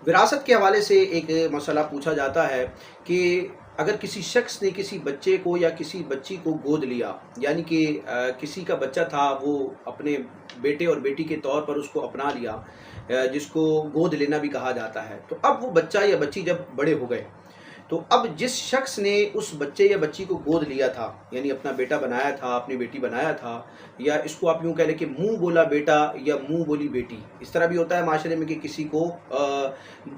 विरासत के हवाले से एक मसला पूछा जाता है कि अगर किसी शख्स ने किसी बच्चे को या किसी बच्ची को गोद लिया, यानी कि किसी का बच्चा था, वो अपने बेटे और बेटी के तौर पर उसको अपना लिया, जिसको गोद लेना भी कहा जाता है। तो अब वो बच्चा या बच्ची जब बड़े हो गए, तो अब जिस शख्स ने उस बच्चे या बच्ची को गोद लिया था, यानी अपना बेटा बनाया था, अपनी बेटी बनाया था, या इसको आप यूँ कह लें कि मुँह बोला बेटा या मुँह बोली बेटी, इस तरह भी होता है माशरे में कि किसी को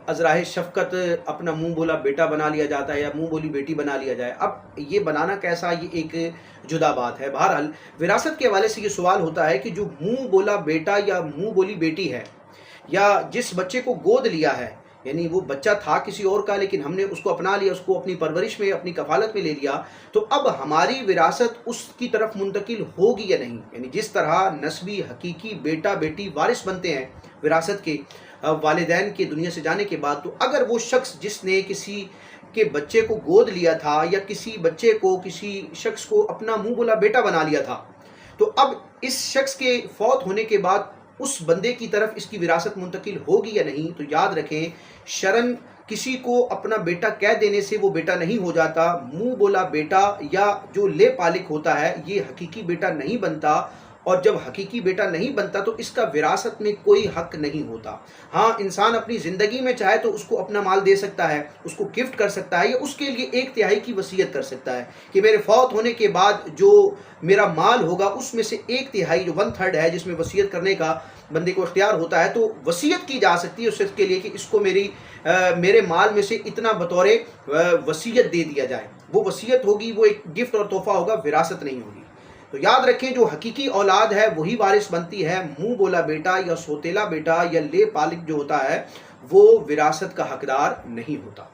अज़राए शफ़क़त अपना मुँह बोला बेटा बना लिया जाता है या मुँह बोली बेटी बना लिया जाए। अब ये बनाना कैसा, ये एक जुदा बात है। बहरहाल विरासत के हवाले से ये सवाल होता है कि जो मुँह बोला बेटा या मुँह बोली बेटी है, या जिस बच्चे को गोद लिया है, यानी वो बच्चा था किसी और का लेकिन हमने उसको अपना लिया, उसको अपनी परवरिश में, अपनी कफ़ालत में ले लिया, तो अब हमारी विरासत उसकी तरफ मुंतकिल होगी या नहीं। यानी जिस तरह नस्बी हकीकी बेटा बेटी वारिस बनते हैं विरासत के वालिदैन के दुनिया से जाने के बाद, तो अगर वो शख्स जिसने किसी के बच्चे को गोद लिया था या किसी बच्चे को, किसी शख्स को अपना मुँह बोला बेटा बना लिया था, तो अब इस शख्स के फौत होने के बाद उस बंदे की तरफ इसकी विरासत मुंतकिल होगी या नहीं। तो याद रखें, शरन किसी को अपना बेटा कह देने से वो बेटा नहीं हो जाता। मुंह बोला बेटा या जो ले पालिक होता है, ये हकीकी बेटा नहीं बनता, और जब हकीकी बेटा नहीं बनता तो इसका विरासत में कोई हक नहीं होता। हाँ, इंसान अपनी ज़िंदगी में चाहे तो उसको अपना माल दे सकता है, उसको गिफ्ट कर सकता है, या उसके लिए 1/3 की वसीयत कर सकता है कि मेरे फौत होने के बाद जो मेरा माल होगा उसमें से 1/3 जो 1/3 है, जिसमें वसीयत करने का बंदे को इख्तियार होता है, तो वसीयत की जा सकती है उस शख्स के लिए कि इसको मेरे माल में से इतना बतौरे वसीयत दे दिया जाए। वो वसीयत होगी, वो एक गिफ्ट और तोहफ़ा होगा, विरासत नहीं होगी। तो याद रखें, जो हकीकी औलाद है वही वारिस बनती है। मुंह बोला बेटा या सोतेला बेटा या ले पालिक जो होता है, वो विरासत का हकदार नहीं होता।